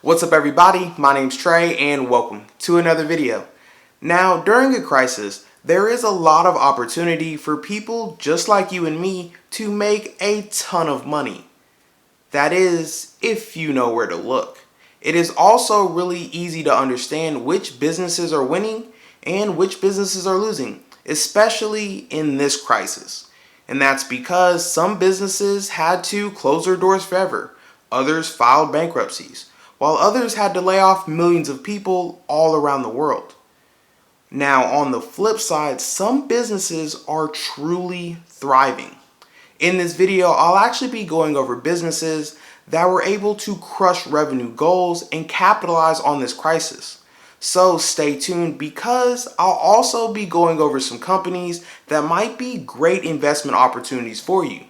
What's up everybody, my name's Trey and welcome to another video. Now during a crisis, there is a lot of opportunity for people just like you and me to make a ton of money. That is, if you know where to look. It is also really easy to understand which businesses are winning and which businesses are losing, especially in this crisis. And that's because some businesses had to close their doors forever, others filed bankruptcies, while others had to lay off millions of people all around the world. Now, on the flip side, some businesses are truly thriving. In this video, I'll actually be going over businesses that were able to crush revenue goals and capitalize on this crisis. So stay tuned because I'll also be going over some companies that might be great investment opportunities for you.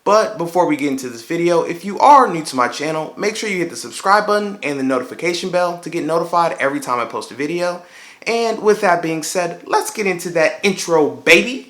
But before we get into this video, if you are new to my channel, make sure you hit the subscribe button and the notification bell to get notified every time I post a video. And with that being said, let's get into that intro, baby.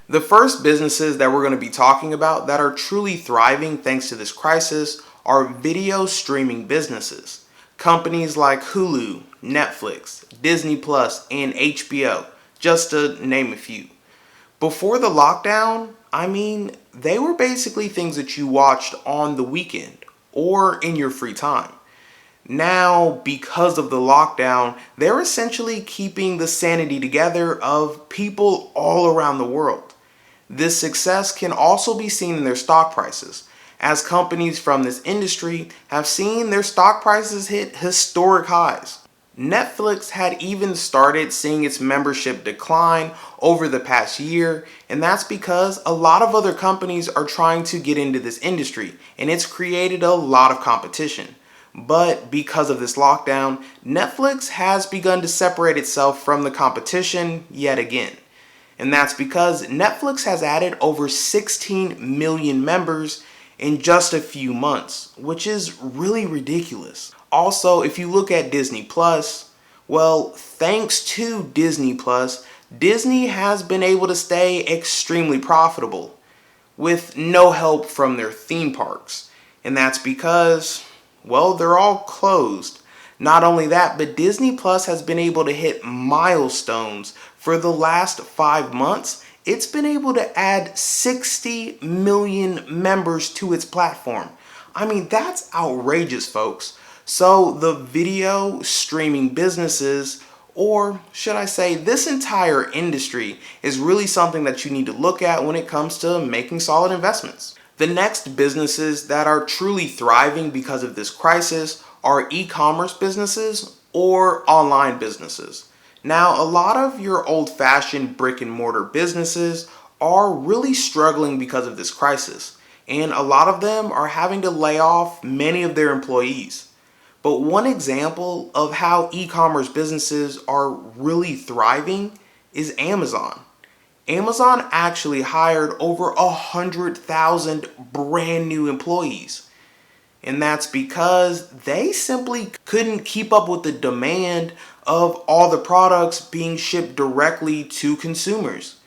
The first businesses that we're going to be talking about that are truly thriving thanks to this crisis are video streaming businesses. Companies like Hulu, Netflix, Disney Plus, and HBO, just to name a few. Before the lockdown, they were basically things that you watched on the weekend or in your free time. Now, because of the lockdown, they're essentially keeping the sanity together of people all around the world. This success can also be seen in their stock prices, as companies from this industry have seen their stock prices hit historic highs. Netflix had even started seeing its membership decline over the past year, and that's because a lot of other companies are trying to get into this industry, and it's created a lot of competition. But because of this lockdown, Netflix has begun to separate itself from the competition yet again. And that's because Netflix has added over 16 million members in just a few months, which is really ridiculous. Also, if you look at Disney Plus, well, thanks to Disney Plus, Disney has been able to stay extremely profitable with no help from their theme parks. And that's because, well, they're all closed. Not only that, but Disney Plus has been able to hit milestones. For the last 5 months, it's been able to add 60 million members to its platform. That's outrageous, folks. So the video streaming businesses, or should I say this entire industry, is really something that you need to look at when it comes to making solid investments. The next businesses that are truly thriving because of this crisis are e-commerce businesses or online businesses. Now, a lot of your old-fashioned brick and mortar businesses are really struggling because of this crisis, and a lot of them are having to lay off many of their employees. But one example of how e-commerce businesses are really thriving is Amazon. Amazon actually hired over 100,000 brand new employees. And that's because they simply couldn't keep up with the demand of all the products being shipped directly to consumers.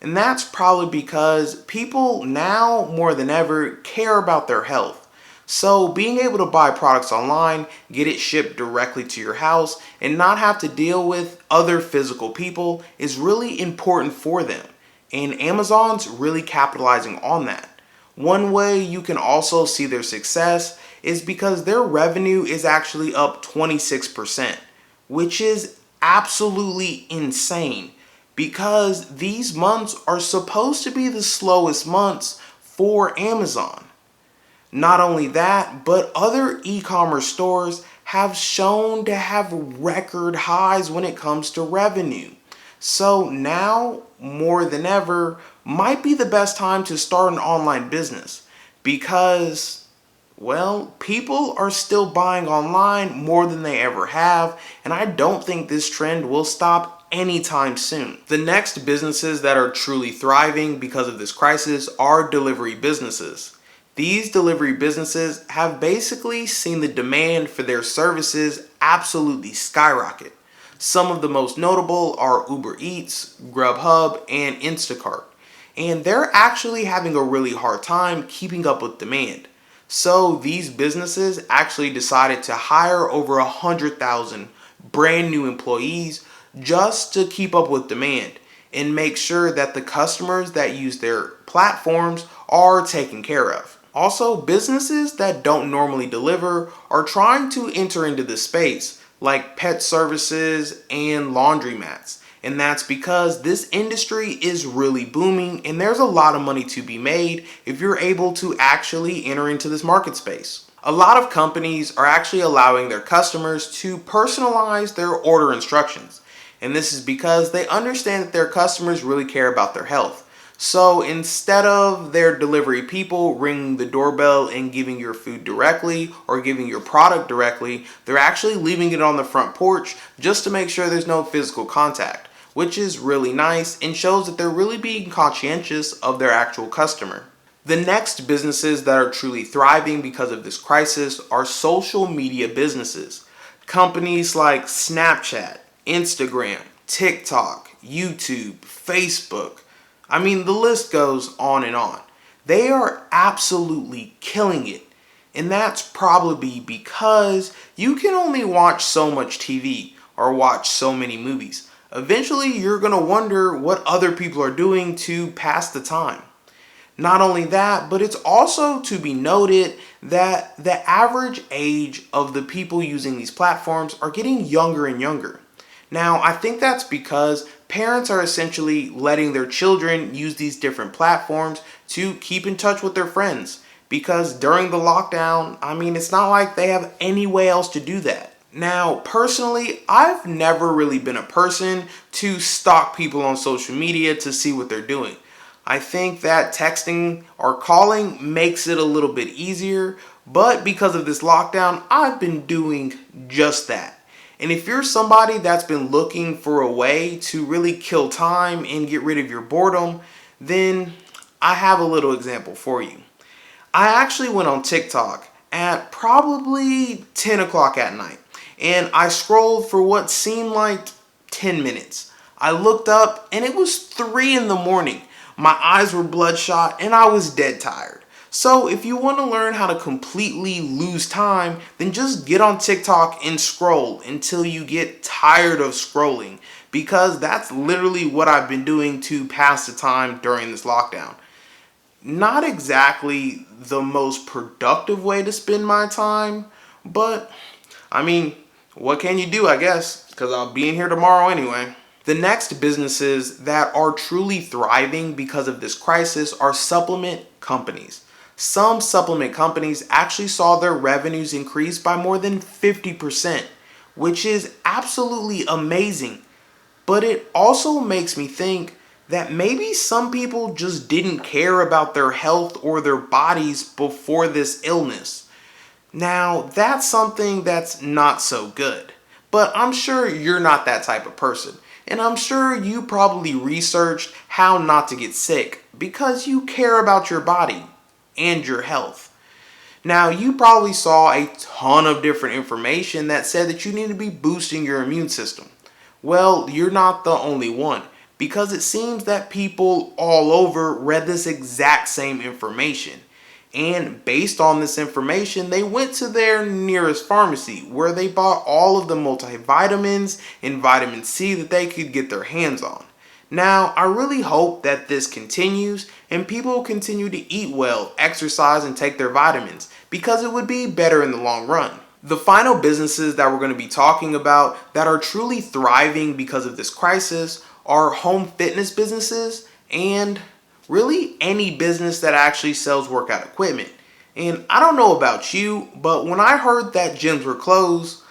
And that's probably because people now more than ever care about their health. So being able to buy products online, get it shipped directly to your house, and not have to deal with other physical people is really important for them. And Amazon's really capitalizing on that. One way you can also see their success is because their revenue is actually up 26%, which is absolutely insane because these months are supposed to be the slowest months for Amazon. Not only that, but other e-commerce stores have shown to have record highs when it comes to revenue. So now, more than ever, might be the best time to start an online business because, well, people are still buying online more than they ever have, and I don't think this trend will stop anytime soon. The next businesses that are truly thriving because of this crisis are delivery businesses. These delivery businesses have basically seen the demand for their services absolutely skyrocket. Some of the most notable are Uber Eats, Grubhub, and Instacart. and they're actually having a really hard time keeping up with demand. So these businesses actually decided to hire over 100,000 brand new employees just to keep up with demand and make sure that the customers that use their platforms are taken care of. Also, businesses that don't normally deliver are trying to enter into this space, like pet services and laundromats. And that's because this industry is really booming and there's a lot of money to be made if you're able to actually enter into this market space. A lot of companies are actually allowing their customers to personalize their order instructions. And this is because they understand that their customers really care about their health. So instead of their delivery people ringing the doorbell and giving your food directly or giving your product directly, they're actually leaving it on the front porch just to make sure there's no physical contact, which is really nice and shows that they're really being conscientious of their actual customer. The next businesses that are truly thriving because of this crisis are social media businesses. Companies like Snapchat, Instagram, TikTok, YouTube, Facebook. I mean, the list goes on and on. They are absolutely killing it. And that's probably because you can only watch so much TV or watch so many movies. Eventually, you're going to wonder what other people are doing to pass the time. Not only that, but it's also to be noted that the average age of the people using these platforms are getting younger and younger. Now, I think that's because parents are essentially letting their children use these different platforms to keep in touch with their friends. Because during the lockdown, I mean, it's not like they have any way else to do that. Now, personally, I've never really been a person to stalk people on social media to see what they're doing. I think that texting or calling makes it a little bit easier, but because of this lockdown, I've been doing just that. And if you're somebody that's been looking for a way to really kill time and get rid of your boredom, then I have a little example for you. I actually went on TikTok at probably 10 o'clock at night, and I scrolled for what seemed like 10 minutes. I looked up and it was 3 in the morning. My eyes were bloodshot and I was dead tired. So if you want to learn how to completely lose time, then just get on TikTok and scroll until you get tired of scrolling, because that's literally what I've been doing to pass the time during this lockdown. Not exactly the most productive way to spend my time, but I mean, what can you do, I guess, because I'll be in here tomorrow anyway. The next businesses that are truly thriving because of this crisis are supplement companies. Some supplement companies actually saw their revenues increase by more than 50%, which is absolutely amazing. But it also makes me think that maybe some people just didn't care about their health or their bodies before this illness. Now, that's something that's not so good. But I'm sure you're not that type of person. And I'm sure you probably researched how not to get sick because you care about your body and your health. Now, you probably saw a ton of different information that said that you need to be boosting your immune system. Well, you're not the only one, because it seems that people all over read this exact same information. And based on this information, they went to their nearest pharmacy where they bought all of the multivitamins and vitamin C that they could get their hands on. Now, I really hope that this continues and people continue to eat well, exercise, and take their vitamins, because it would be better in the long run. The final businesses that we're going to be talking about that are truly thriving because of this crisis are home fitness businesses and really any business that actually sells workout equipment. And I don't know about you, but when I heard that gyms were closed,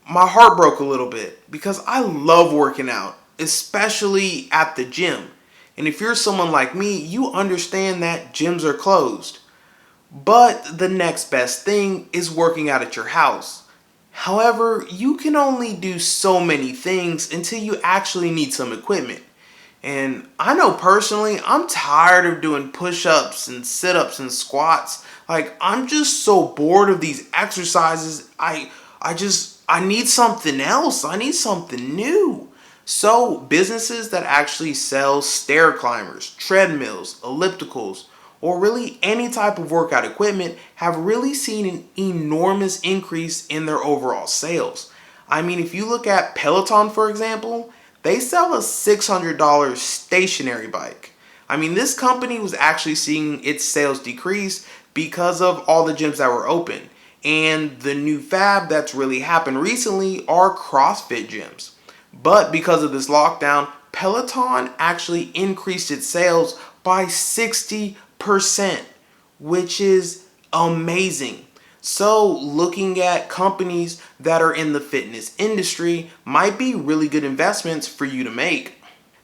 my heart broke a little bit because I love working out, especially at the gym. And if you're someone like me, you understand that gyms are closed. But the next best thing is working out at your house. However, you can only do so many things until you actually need some equipment. And I know personally, I'm tired of doing push-ups and sit-ups and squats. Like, I'm just so bored of these exercises. I need something else. I need something new. So businesses that actually sell stair climbers, treadmills, ellipticals, or really any type of workout equipment have really seen an enormous increase in their overall sales. I mean, if you look at Peloton, for example, they sell a $600 stationary bike. I mean, this company was actually seeing its sales decrease because of all the gyms that were open. And the new fad that's really happened recently are CrossFit gyms. But because of this lockdown, Peloton actually increased its sales by 60%, which is amazing. So looking at companies that are in the fitness industry might be really good investments for you to make.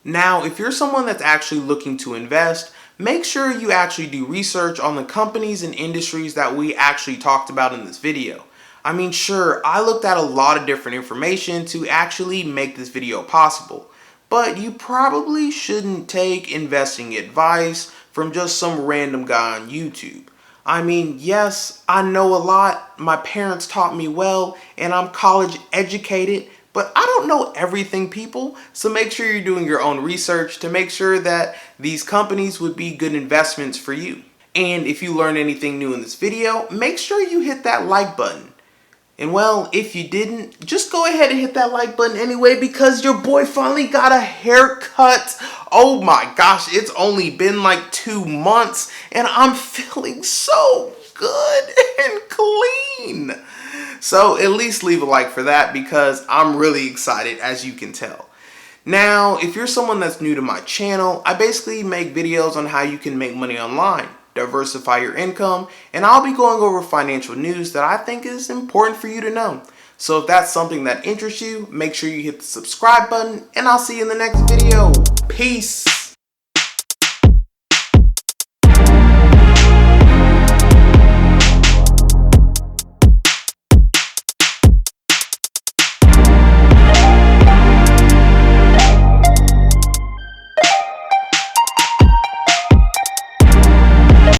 Now, if you're someone that's actually looking to invest, make sure you actually do research on the companies and industries that we actually talked about in this video. I mean, sure, I looked at a lot of different information to actually make this video possible, but you probably shouldn't take investing advice from just some random guy on YouTube. I mean, yes, I know a lot, my parents taught me well, and I'm college educated, but I don't know everything, people. So make sure you're doing your own research to make sure that these companies would be good investments for you. And if you learned anything new in this video, make sure you hit that like button. And well, if you didn't, just go ahead and hit that like button anyway, because your boy finally got a haircut. Oh my gosh, it's only been like 2 months and I'm feeling so good and clean. So at least leave a like for that because I'm really excited, as you can tell. Now, if you're someone that's new to my channel, I basically make videos on how you can make money online, diversify your income, and I'll be going over financial news that I think is important for you to know. So if that's something that interests you, make sure you hit the subscribe button, and I'll see you in the next video. Peace!